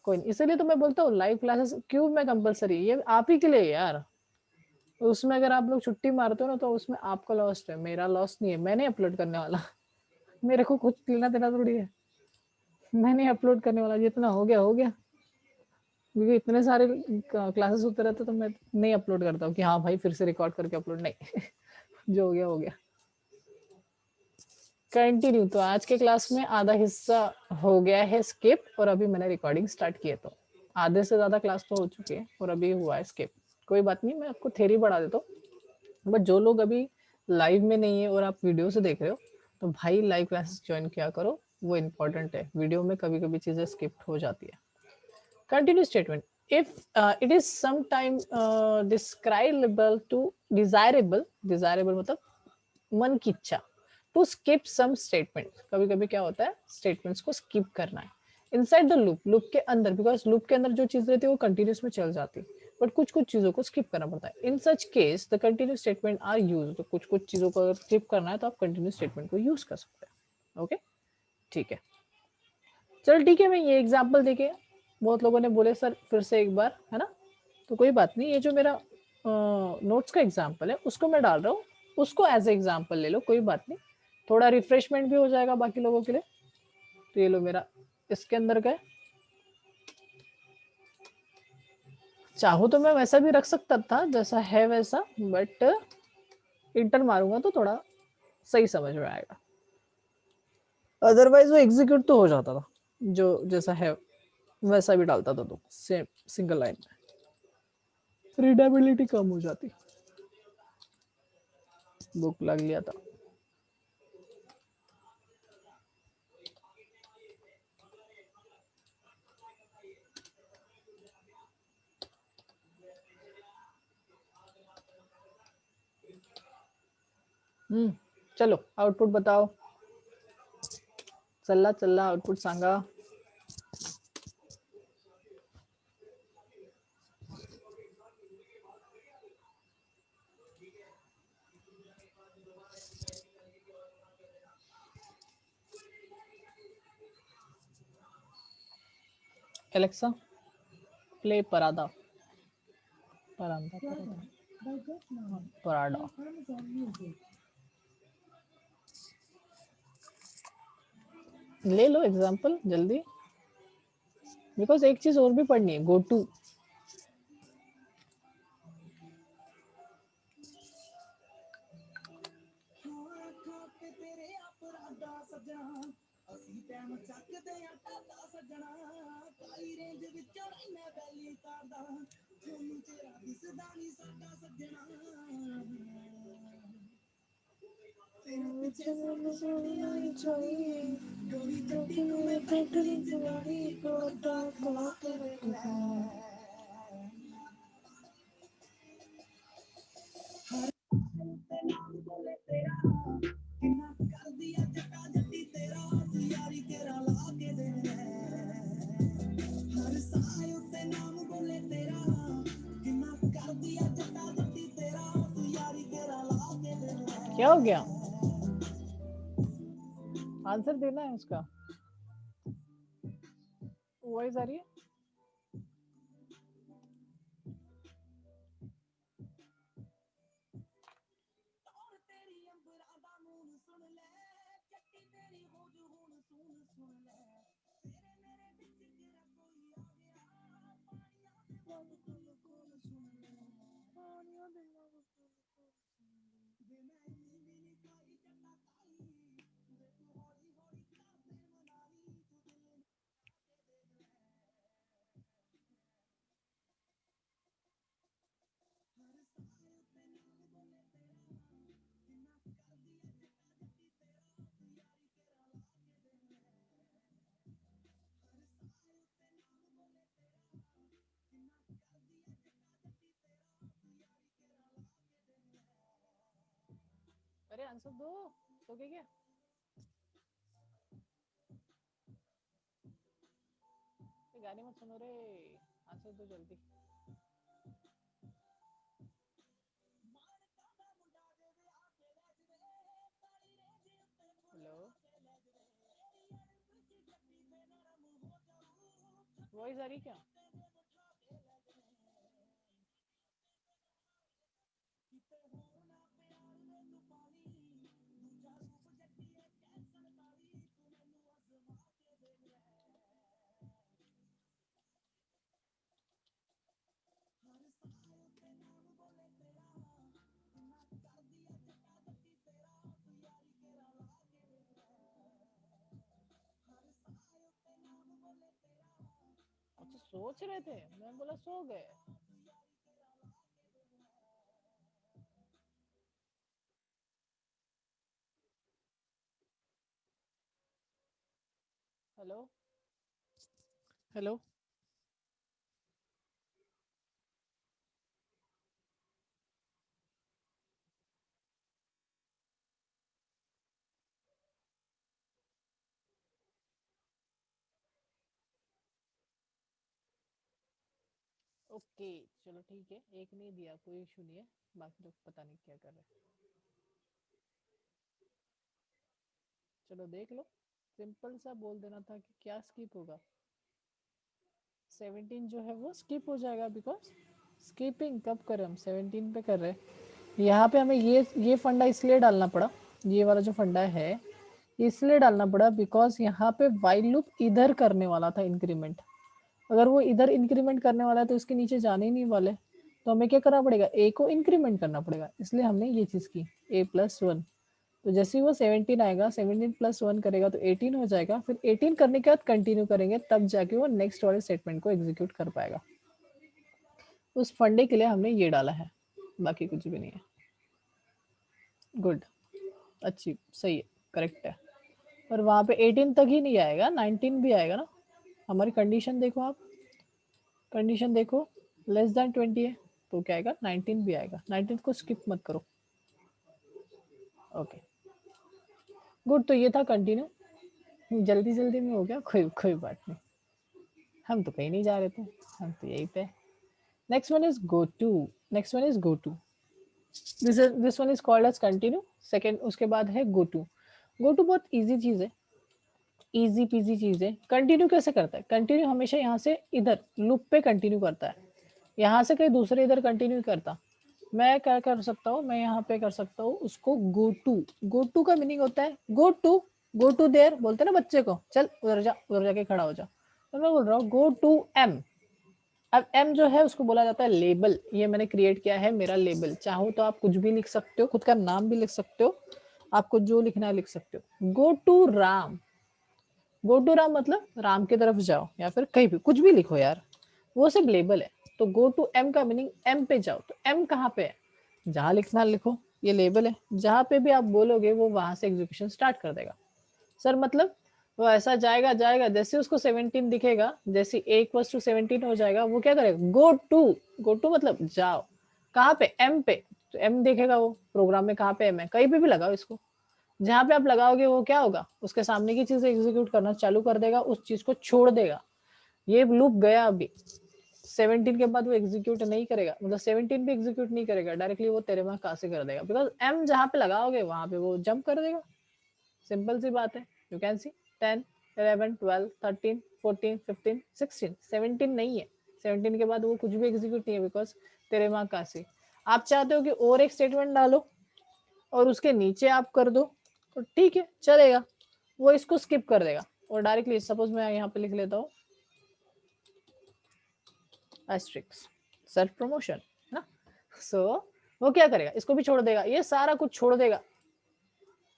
कोई नहीं, इसलिए तो मैं बोलता हूँ लाइव क्लासेस क्यों में कंपलसरी, ये आप ही के लिए यार। उसमें अगर आप लोग छुट्टी मारते हो ना तो उसमें आपका लॉस है, मेरा लॉस नहीं है। मैं नहीं अपलोड करने वाला मेरे को कुछ लेना देना थोड़ी है। मैं नहीं अपलोड करने वाला, जितना हो गया हो गया, क्योंकि इतने सारे क्लासेस होते रहते तो मैं नहीं अपलोड करता हूँ कि हाँ भाई फिर से रिकॉर्ड करके अपलोड, नहीं जो हो गया हो गया। कंटिन्यू। तो आज के क्लास में आधा हिस्सा हो गया है स्किप, और अभी मैंने रिकॉर्डिंग स्टार्ट की है, तो आधे से ज्यादा क्लास तो हो चुकी है और अभी हुआ है स्किप। कोई बात नहीं, मैं आपको थ्योरी बढ़ा देता हूँ। बट जो लोग अभी लाइव में नहीं है और आप वीडियो से देख रहे हो, तो भाई लाइव क्लासेस ज्वाइन किया करो, वो इम्पोर्टेंट है। वीडियो में कभी कभी चीजें स्किप हो जाती है। Continue statement. If it is sometime describable to desirable, desirable मतलब मन की इच्छा, टू स्किप सम स्टेटमेंट, कभी कभी क्या होता है स्टेटमेंट्स को स्किप करना है इनसाइड द लूप, लूप के अंदर, बिकॉज लूप के अंदर जो चीज रहती है वो कंटिन्यूस में चल जाती है, बट कुछ कुछ चीजों को स्किप करना पड़ता है। In such case the continuous statement are use, तो कुछ कुछ चीजों को अगर स्किप करना है तो आप कंटिन्यूस स्टेटमेंट को यूज कर सकते हैं। ओके ठीक है, चल ठीक है। मैं ये एग्जाम्पल देके, बहुत लोगों ने बोले सर फिर से एक बार, है ना, तो कोई बात नहीं, ये जो मेरा नोट्स का एग्जाम्पल है उसको मैं डाल रहा हूँ, उसको एज ए एग्जाम्पल ले लो, कोई बात नहीं, थोड़ा रिफ्रेशमेंट भी हो जाएगा बाकी लोगों के लिए। तो ये लो मेरा इसके अंदर का है, चाहो तो मैं वैसा भी रख सकता था जैसा है वैसा, बट इंटर मारूंगा तो थोड़ा सही समझ में आएगा, अदरवाइज वो एग्जीक्यूट तो हो जाता था, जो जैसा है वैसा भी डालता था तो सेम सिंगल लाइन में रीडेबिलिटी कम हो जाती। बुक लग लिया था। चलो आउटपुट बताओ, चल्ला चल्ला आउटपुट सांगा। एलेक्सा प्ले परादा, परांदा परादा पराडा। ले लो एग्जांपल जल्दी, बिकॉज एक चीज और भी पढ़नी है, गो टू। क्या हो गया, आंसर देना है उसका, वॉइस आ रही है। अरे आंसर दो, तो क्या, गाने मत सुनो रे, आंसर दो जल्दी। हेलो, वॉइस आ रही क्या? अच्छा सोच रहे थे, मैं बोला सो गए। Hello hello. ओके चलो ठीक है, एक नहीं दिया कोई इशू नहीं है, बाकी लोग पता नहीं क्या कर रहे हैं। चलो देख लो, सिंपल सा बोल देना था कि क्या स्किप होगा। 17 जो है वो स्किप हो जाएगा, बिकॉज स्किपिंग कब करें हम, 17 पे कर रहे हैं। यहाँ पे हमें ये फंडा इसलिए डालना पड़ा, ये वाला जो फंडा है इसलिए डालना पड़ा बिकॉज यहाँ पे वाइल लूप इधर करने वाला था इंक्रीमेंट। अगर वो इधर इंक्रीमेंट करने वाला है तो उसके नीचे जाने ही नहीं वाले, तो हमें क्या करना पड़ेगा, ए को इंक्रीमेंट करना पड़ेगा, इसलिए हमने ये चीज की a+1। तो जैसे ही वो 17 आएगा, 17+1 करेगा तो 18 हो जाएगा, फिर 18 करने के बाद कंटिन्यू करेंगे, तब जाके वो नेक्स्ट वाले स्टेटमेंट को एग्जीक्यूट कर पाएगा। उस फंडे के लिए हमने ये डाला है, बाकी कुछ भी नहीं है। गुड, अच्छी, सही है, करेक्ट है। और वहां पे 18 तक ही नहीं आएगा, 19 भी आएगा ना। हमारी कंडीशन देखो आप, कंडीशन देखो, लेस देन 20 है तो क्या आएगा, 19 भी आएगा। 19 को स्किप मत करो। ओके गुड, तो ये था कंटिन्यू, जल्दी जल्दी में हो गया, कोई कोई बात नहीं, हम तो कहीं नहीं जा रहे थे, हम तो यही पे। Next one is go to, next one is go to, this one is called as continue. Second उसके बाद है गो टू। गो टू बहुत इजी चीज है, इजी पीजी चीज है। कंटिन्यू कैसे करता है, कंटिन्यू हमेशा यहाँ से इधर लूप पे कंटिन्यू करता है, यहाँ से कहीं दूसरे इधर कंटिन्यू करता। मैं क्या कर सकता हूँ, मैं यहाँ पे कर सकता हूँ उसको गो टू। गो टू का मीनिंग होता है गो टू देयर, बोलते हैं ना बच्चे को, चल उधर जा, उधर जाके खड़ा हो जा। तो मैं बोल रहा हूँ गो टू एम। अब एम जो है उसको बोला जाता है लेबल, ये मैंने क्रिएट किया है मेरा लेबल। चाहो तो आप कुछ भी लिख सकते हो, खुद का नाम भी लिख सकते हो, आपको जो लिखना है लिख सकते हो। Go to Ram, go to Ram मतलब राम की तरफ जाओ, या फिर कहीं भी कुछ भी लिखो यार, वो सिर्फ लेबल है। तो गो टू एम का मीनिंग एम पे जाओ। तो एम कहाँ पे है, जहां लिखना लिखो, ये लेबल है, जहां पे भी आप बोलोगे वो वहां से एग्जीक्यूशन स्टार्ट कर देगा। सर मतलब वो ऐसा जाएगा जाएगा, जैसे उसको 17 दिखेगा, जैसे a इक्वल्स टू 17 हो जाएगा, वो क्या करेगा, गो टू। गो टू मतलब जाओ, कहाँ पे, एम पे। तो एम देखेगा वो प्रोग्राम में, कहाँ पे एम है, कहीं पे भी लगाओ इसको, जहां पे आप लगाओगे वो क्या होगा, उसके सामने की चीज एग्जीक्यूट करना चालू कर देगा, उस चीज को छोड़ देगा। ये लूप गया अभी 17 के बाद वो एग्जीक्यूट नहीं करेगा, मतलब 17 भी एग्जीक्यूट नहीं करेगा, डायरेक्टली वो तेरे वहां कहाँ से कर देगा, बिकॉज एम जहां पे लगाओगे वहां पे वो जंप कर देगा। सिंपल सी बात है, यू कैन सी 10 11 12 13 14 15 16, 17 नहीं है, 17 के बाद वो कुछ भी एग्जीक्यूट नहीं है, बिकॉज तेरे वहां कहाँ से। आप चाहते हो कि और एक स्टेटमेंट डालो और उसके नीचे आप कर दो, तो ठीक है चलेगा, वो इसको स्किप कर देगा और डायरेक्टली, सपोज मैं यहाँ पे लिख लेता हूँ एस्ट्रिक्स, सेल्फ प्रमोशन ना। सो वो क्या करेगा, इसको भी छोड़ देगा, ये सारा कुछ छोड़ देगा,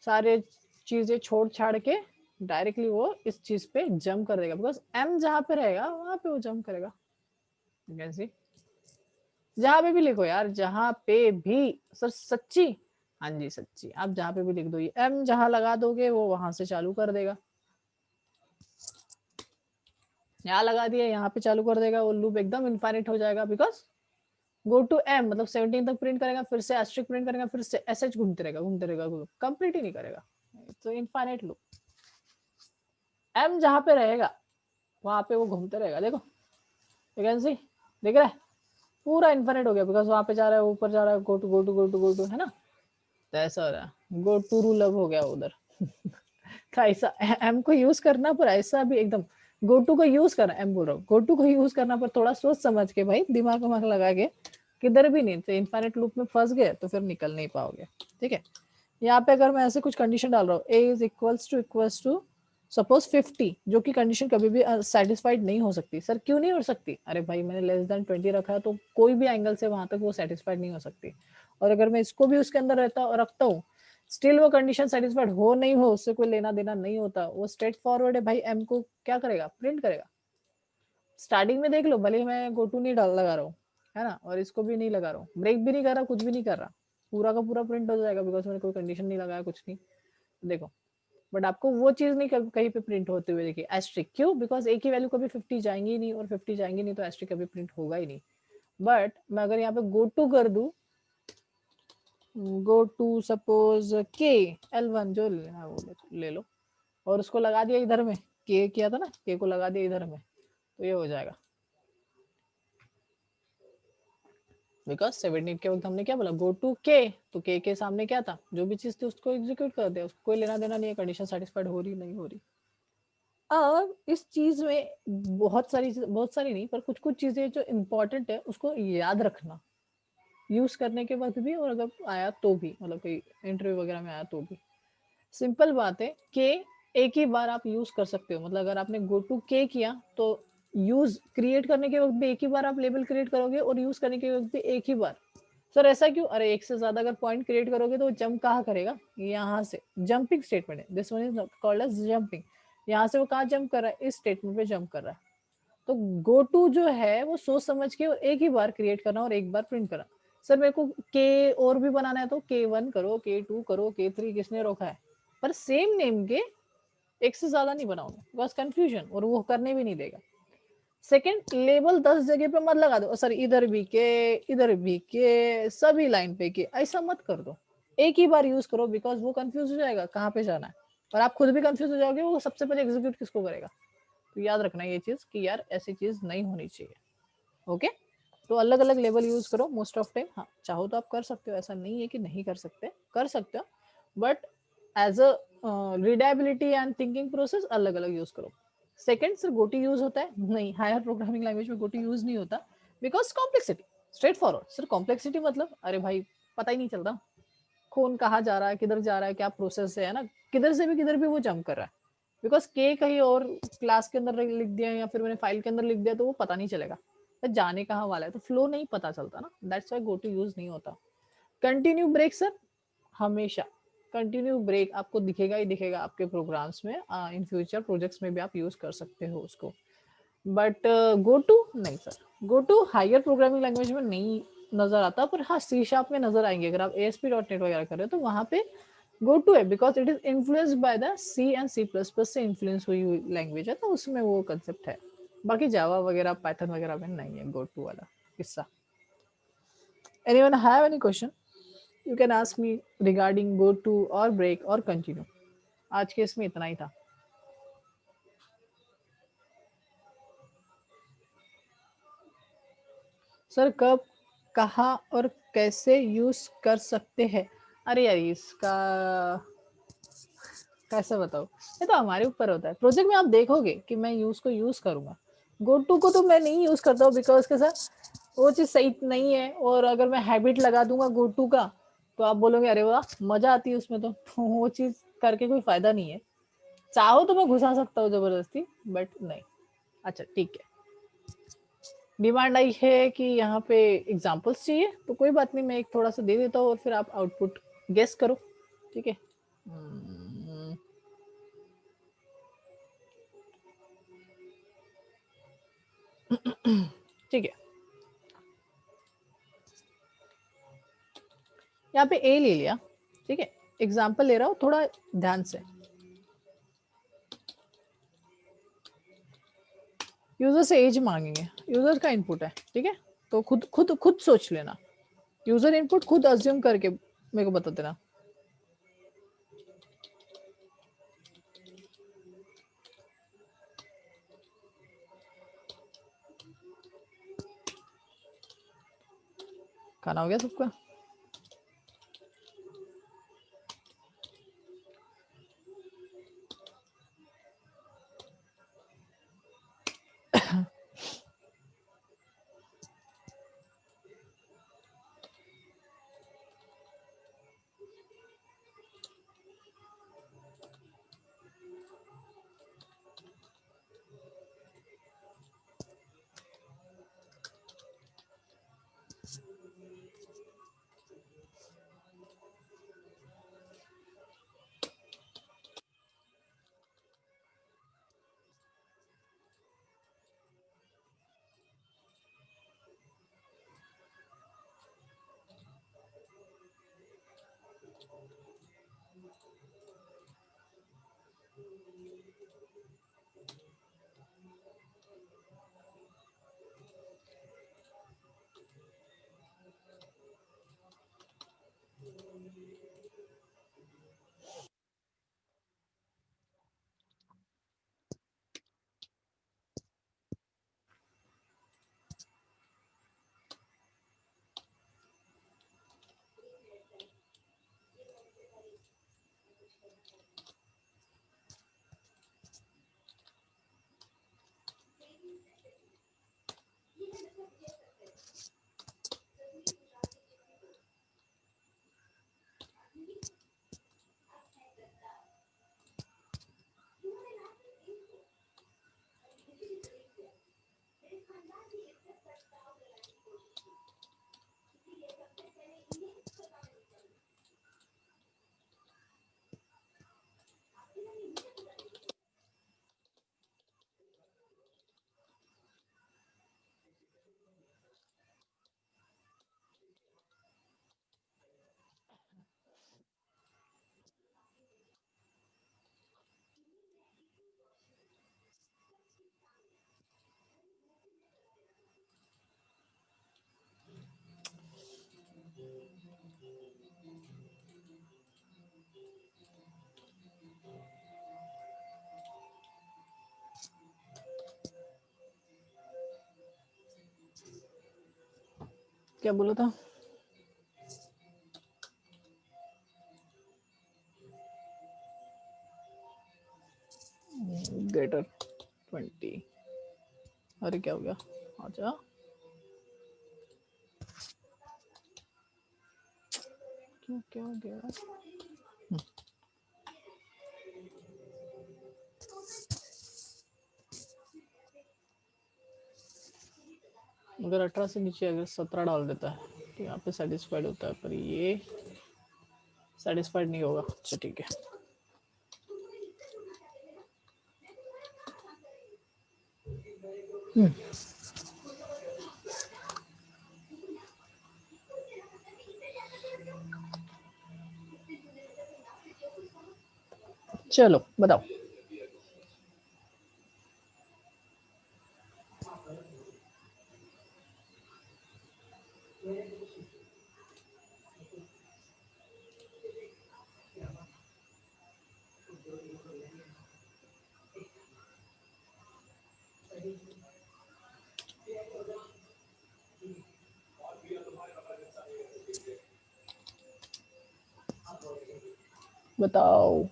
सारे चीजें छोड़ छाड़ के डायरेक्टली वो इस चीज पे जंप कर देगा, बिकॉज एम जहां पे रहेगा वहां पे वो जंप करेगा। कैसे, जहां पे भी लिखो यार, जहां पे भी। सर सच्ची, हाँ जी सच्ची, आप जहां पे भी लिख दो, ये एम जहां लगा दोगे वो वहां से चालू कर देगा। यहाँ लगा दिया, यहाँ पे चालू कर देगा, वो लूप एकदम इनफाइनाइट हो जाएगा, बिकॉज गो टू एम मतलब 17 तक प्रिंट करेगा, फिर से एस्ट्रिक प्रिंट करेगा, फिर से एसएच घूमते रहेगा घूमते रहेगा, कंप्लीट ही नहीं करेगा। तो इनफाइनाइट लूप, एम जहां पे रहेगा वहां पे वो घूमते रहेगा। देखो वैकेंसी दिख रहा है, पूरा इन्फिनिट हो गया, बिकॉज वहां पे जा रहा है, ऊपर जा रहा है, go to go to go to go to, है ना। तो ऐसा हो रहा है, गो टू रूल अब हो गया उधर। तो ऐसा एम को यूज करना, पर ऐसा भी एकदम गो टू को यूज करना, एम बोल रहा हूँ, गो टू को यूज करना पर थोड़ा सोच समझ के भाई, दिमाग वमाग लगा के, किधर भी नहीं तो इनफाइनाइट लूप में फंस गए तो फिर निकल नहीं पाओगे। ठीक है, यहाँ पे अगर मैं ऐसे कुछ कंडीशन डाल रहा हूँ, ए इज इक्वल्स टू सपोज 50, जो कि कंडीशन कभी भी सेटिस्फाइड नहीं हो सकती। सर क्यों नहीं हो सकती? अरे भाई मैंने लेस देन 20 रखा है तो कोई भी एंगल से वहां तक वो सेटिस्फाइड नहीं हो सकती। और अगर मैं इसको भी उसके अंदर रखता हूँ, स्टिल वो कंडीशन सेटिस्फाइड हो नहीं हो, उससे कोई लेना देना नहीं होता। वो स्ट्रेट फॉरवर्ड है भाई, एम को क्या करेगा? प्रिंट करेगा। स्टार्टिंग में देख लो, भले मैं गो टू नहीं लगा रहा हूँ, है ना, और इसको भी नहीं लगा रहा हूँ, ब्रेक भी नहीं कर रहा, कुछ भी नहीं कर रहा, पूरा का पूरा प्रिंट हो जाएगा बिकॉज मैंने कोई कंडीशन नहीं लगाया, कुछ नहीं। देखो, बट आपको वो चीज नहीं कहीं पे प्रिंट होते हुए देखिए, एस्ट्रिक क्यों? बिकॉज एक ही वैल्यू कभी 50 जाएंगी नहीं, और 50 जाएंगी नहीं तो एस्ट्रिक कभी प्रिंट होगा ही नहीं। बट मैं अगर यहाँ पे गो टू कर दू, गो टू सपोज के L1 जो लेना वो ले लो, और उसको लगा दिया इधर में, के किया था ना, के को लगा दिया इधर में, तो ये हो जाएगा। बिकॉज 17 के वक्त हमने क्या बोला? गो टू के, तो के सामने क्या था? जो भी चीज थी उसको एग्जीक्यूट कर दिया, उसको कोई लेना देना नहीं है, कंडीशन सेटिस्फाइड हो रही नहीं हो रही। अब इस चीज में बहुत सारी नहीं पर कुछ कुछ चीजें जो इंपॉर्टेंट है उसको याद रखना, यूज करने के वक्त भी, और अगर आया तो भी, मतलब कोई इंटरव्यू वगैरह में आया तो भी। सिंपल बात है कि एक ही बार आप यूज कर सकते हो, मतलब अगर आपने गो टू के किया तो यूज क्रिएट करने के वक्त भी एक ही बार आप लेबल क्रिएट करोगे, और यूज करने के वक्त भी एक ही बार। सर ऐसा क्यों? अरे एक से ज्यादा अगर पॉइंट क्रिएट करोगे तो जंप कहाँ करेगा? यहाँ से जंपिंग स्टेटमेंट है, this one is called as jumping. यहाँ से वो कहाँ जंप कर रहा है? इस स्टेटमेंट पे जंप कर रहा है। तो गो टू जो है वो सोच समझ के एक ही बार क्रिएट करना और एक बार प्रिंट करना। सर मेरे को के और भी बनाना है तो K1 करो, K2 करो, K3, किसने रोका है? पर सेम नेम के एक से ज्यादा नहीं बनाऊंगा, बस कंफ्यूजन, और वो करने भी नहीं देगा। सेकंड, लेबल 10 जगह पे मत लगा दो, सर इधर भी के, इधर भी के, सभी लाइन पे के, ऐसा मत कर दो। एक ही बार यूज करो, बिकॉज वो कंफ्यूज हो जाएगा कहाँ पे जाना है, और आप खुद भी कंफ्यूज हो जाओगे, वो सबसे पहले एग्जीक्यूट किसको करेगा? तो याद रखना ये चीज कि यार ऐसी चीज नहीं होनी चाहिए। ओके, तो अलग अलग लेवल यूज करो मोस्ट ऑफ टाइम। हाँ, चाहो तो आप कर सकते हो, ऐसा नहीं है कि नहीं कर सकते, कर सकते हो, but as a readability and thinking process अलग अलग यूज करो। सेकंड, सर गोटी यूज होता है? नहीं, हायर प्रोग्रामिंग लैंग्वेज में गोटी यूज नहीं होता, because complexity. Straight forward. Sir complexity मतलब? अरे भाई पता ही नहीं चलता कौन कहाँ जा रहा है, किधर जा रहा है, क्या प्रोसेस है ना, किधर भी वो जंप कर रहा है। बिकॉज के कहीं और क्लास के अंदर लिख दिया या फिर मैंने फाइल के अंदर लिख दिया तो वो पता नहीं चलेगा तो जाने कहाँ वाला है, तो फ्लो नहीं पता चलता ना, that's why go to use नहीं होता। कंटिन्यू ब्रेक, सर हमेशा कंटिन्यू ब्रेक आपको दिखेगा ही दिखेगा आपके प्रोग्राम्स में, इन फ्यूचर प्रोजेक्ट्स में भी आप यूज कर सकते हो उसको। बट गो टू नहीं sir, go to higher programming language में नहीं नजर आता, पर हाँ सी शार्प में नजर आएंगे। अगर आप ASP.NET वगैरह कर रहे हो तो वहां पे गो टू है, because it is influenced by the C and C++ से इन्फ्लुएंस हुई हुई लैंग्वेज है, तो उसमें वो कंसेप्ट है। बाकी जावा वगैरह पाइथन वगैरह में नहीं है गो टू वाला किस्सा। Anyone have any question? You can ask me regarding go to और ब्रेक और कंटिन्यू। आज के इसमें इतना ही था। सर कब, कहाँ और कैसे यूज कर सकते हैं? अरे यार इसका कैसे बताओ, ये तो हमारे ऊपर होता है। प्रोजेक्ट में आप देखोगे कि मैं उसको यूज करूंगा। गो टू को तो मैं नहीं यूज करता हूँ बिकॉज के साथ वो चीज सही नहीं है, और अगर मैं हैबिट लगा दूंगा गो टू का तो आप बोलोगे अरे वाह मजा आती है उसमें, तो वो चीज करके कोई फायदा नहीं है। चाहो तो मैं घुसा सकता हूँ जबरदस्ती, बट नहीं। अच्छा ठीक है, डिमांड आई है कि यहाँ पे एग्जांपल्स चाहिए, तो कोई बात नहीं, मैं एक थोड़ा सा दे देता हूँ और फिर आप आउटपुट गेस करो। ठीक है, ठीक है, यहाँ पे ए ले लिया। ठीक है, एग्जाम्पल ले रहा हूँ, थोड़ा ध्यान से। यूजर से एज मांगेंगे, यूजर का इनपुट है। ठीक है, तो खुद खुद खुद सोच लेना, यूजर इनपुट खुद अज्यूम करके मेरे को बता देना। खाना हो गया सबका? क्या बोला था? ग्रेटर 20। अरे क्या हो गया? अच्छा क्यों क्या हो गया? अगर 18 से नीचे अगर 17 डाल देता है तो यहाँ पे सेटिस्फाइड होता है, पर ये सेटिस्फाइड नहीं होगा। अच्छा ठीक है। चलो बताओ। बताओ।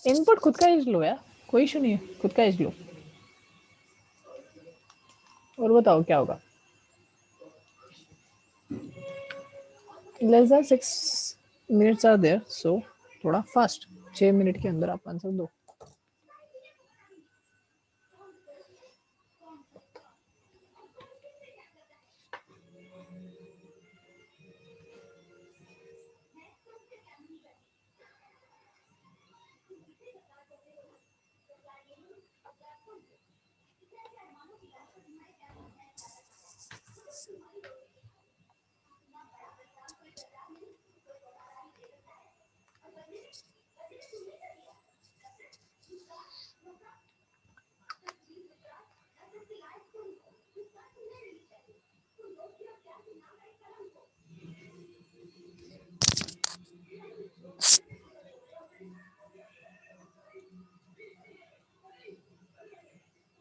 इनपुट खुद का एज लो यार, कोई इशू नहीं है, खुद का एज लो और बताओ क्या होगा। Less than 6 minutes are there, so थोड़ा फास्ट, 6 मिनट के अंदर आप आंसर दो।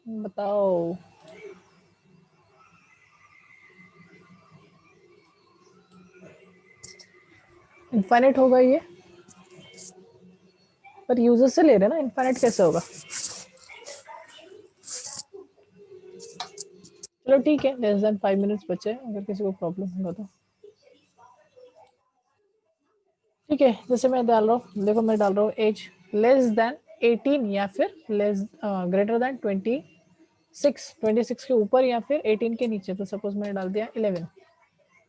बताओ। इनफाइनाइट होगा ये, पर यूजर से ले रहे ना, इनफाइनाइट कैसे होगा? चलो ठीक है, लेस देन 5 मिनट्स बचे, अगर किसी को प्रॉब्लम होगा तो ठीक है। जैसे मैं डाल रहा हूँ, देखो मैं डाल रहा हूँ एज लेस देन 18 या फिर लेस ग्रेटर देन 26 के ऊपर या फिर 18 के नीचे। तो सपोज मैंने डाल दिया 11,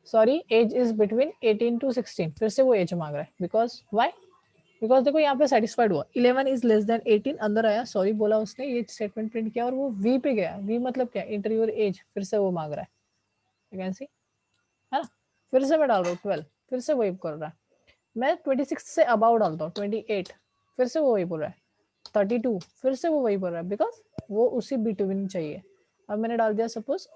sorry age is between 18 to 16। फिर से वो एज मांग रहा है, बिकॉज वाई? बिकॉज देखो यहाँ पे सेटिस्फाइड हुआ, 11 इज लेस देन 18 अंदर आया, सॉरी बोला उसने, ये स्टेटमेंट प्रिंट किया और वो वी पे गया। वी मतलब क्या? Inter your age. फिर से वो मांग रहा है, है ना? फिर से मैं डाल रहा हूँ 12, फिर से वही कर रहा है। मैं 26 से अबाउ डालता हूँ, 28, फिर से वो वही बोल रहा है, 32, फिर से वो वही बोल रहा है, बिकॉज वो उसी बिटवीन चाहिए। अब मैंने डाल दिया सपोज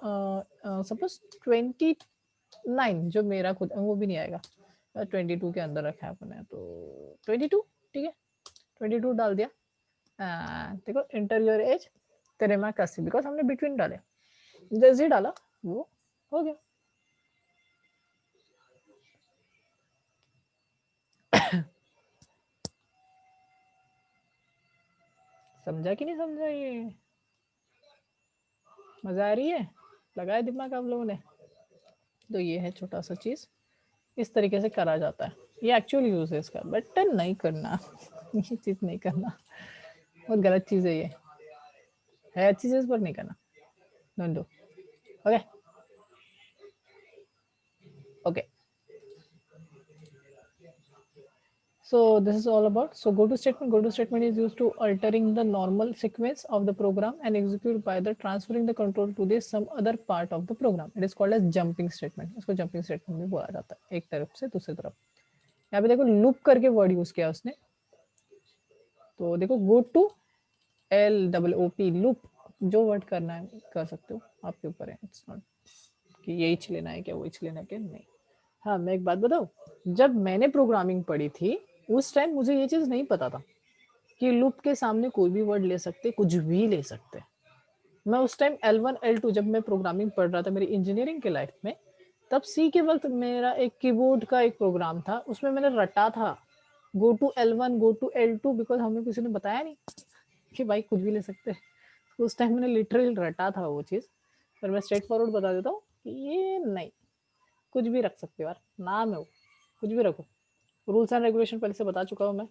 29, जो मेरा खुद वो भी नहीं आएगा, 22 के अंदर रखा है अपने, तो 22 ठीक है, 22 डाल दिया। देखो इंटर योर एज, तेरे में 80, बिकॉज हमने बिटवीन डाले, जैसे ही डाला वो हो गया। समझा कि नहीं समझा? ये मजा आ रही है? लगाया दिमाग आप लोगों ने? तो ये है छोटा सा चीज, इस तरीके से करा जाता है, ये एक्चुअल यूज है इसका, बट नहीं करना ये चीज नहीं करना, बहुत गलत चीज है ये, है अच्छी चीज पर नहीं करना, don't do. Okay okay, so this is all about, so go to statement. Go to statement is used to altering the normal sequence of the program and execute by the transferring the control to the some other part of the program. It is called as jumping statement. इसको jumping statement भी बोला जाता है, एक तरफ से दूसरी तरफ। यहाँ पे देखो लूप करके वर्ड यूज किया उसने, तो देखो गो टू LOOP, लूप, जो वर्ड करना है कर सकते हो, आपके ऊपर है, इट्स नॉट कि यही लेना है क्या वो लेना है क्या, नहीं। हाँ मैं एक बात बताऊँ, जब मैंने प्रोग्रामिंग पढ़ी थी उस टाइम मुझे ये चीज नहीं पता था कि लूप के सामने कोई भी वर्ड ले सकते, कुछ भी ले सकते। मैं उस टाइम L1 L2 जब मैं प्रोग्रामिंग पढ़ रहा था मेरी इंजीनियरिंग के लाइफ में, तब सी के वक्त मेरा एक कीबोर्ड का एक प्रोग्राम था, उसमें मैंने रटा था go to L1 go to L2, because हमें किसी ने बताया नहीं कि भाई कुछ भी ले सकते। उस टाइम मैंने लिटरली रटा था वो चीज़, पर मैं स्ट्रेट फॉरवर्ड बता देता हूँ कि ये नहीं, कुछ भी रख सकते हो यार, नाम है वो, कुछ भी रखो। रूल्स एंड रेगुलेशन पहले से बता चुका हूँ मैं,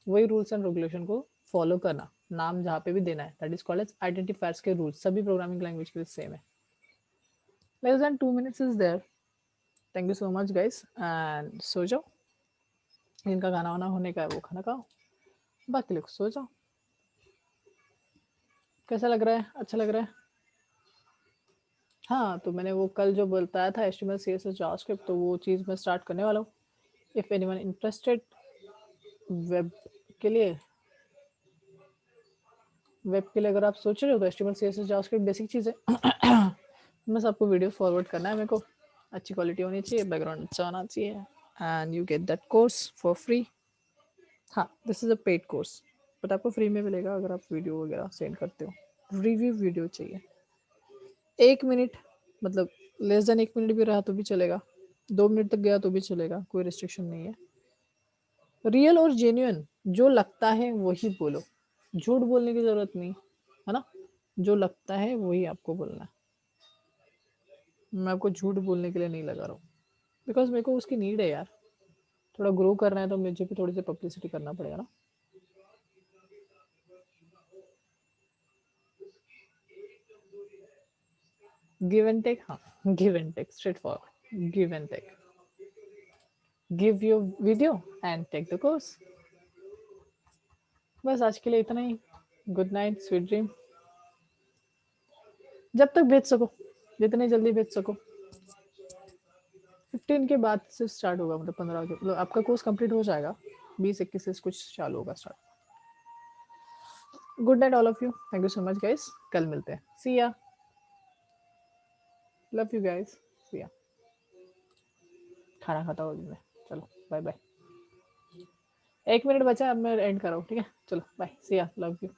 वही रूल्स एंड रेगुलेशन को फॉलो करना, नाम जहाँ पे भी देना है, that is called as identifiers के रूल्स, सभी प्रोग्रामिंग लैंग्वेज के लिए सेम है। Less than 2 minutes is there, thank you so much guys, and सो जाओ, इनका खाना वाना होने का है वो खाना खाओ, बाकी लोग सो जाओ। कैसा लग रहा है? अच्छा लग रहा है? हाँ तो मैंने वो कल जो बताया था HTML CSS जावास्क्रिप्ट, तो वो चीज़ मैं स्टार्ट करने वाला हूँ। इफ एनीवन इंटरेस्टेड वेब के लिए, वेब के लिए अगर आप सोच रहे हो तो HTML CSS जावास्क्रिप्ट बेसिक चीज़ है बस आपको वीडियो फॉरवर्ड करना है मेरे को, अच्छी क्वालिटी होनी चाहिए, बैकग्राउंड अच्छा होना चाहिए, and you get that course for free. हाँ this is a paid course, but आपको फ्री में मिलेगा अगर आप वीडियो वगैरह सेंड करते हो। रिव्यू वीडियो चाहिए, 1 मिनट, मतलब लेस देन 1 मिनट भी रहा तो भी चलेगा, 2 मिनट तक गया तो भी चलेगा, कोई रिस्ट्रिक्शन नहीं है। रियल और जेन्युइन जो लगता है वही बोलो, झूठ बोलने की जरूरत नहीं है ना, जो लगता है वही आपको बोलना है। मैं आपको झूठ बोलने के लिए नहीं लगा रहा हूँ, बिकॉज मेरे को उसकी नीड है यार, थोड़ा ग्रो करना है तो मुझे भी थोड़ी सी पब्लिसिटी करना पड़ेगा ना। गिव एंड टेक, हाँ give and take, straightforward, give and take, give your video and take the course. बस आज के लिए इतना ही, गुड नाइट, स्वीट ड्रीम, जब तक भेज सको, जितने जल्दी भेज सको। 15 के बाद से स्टार्ट होगा, मतलब 15 के, मतलब आपका कोर्स कंप्लीट हो जाएगा, 20-21 से कुछ चालू होगा start. Good night all of you, thank you so much guys, कल मिलते हैं, सी या, लव यू गाइस, सी या। खाना खाता हूँ अभी मैं, चलो बाय बाय। 1 मिनट बचा, अब मैं एंड कर रहा हूँ, ठीक है, चलो बाय, सी या, लव यू।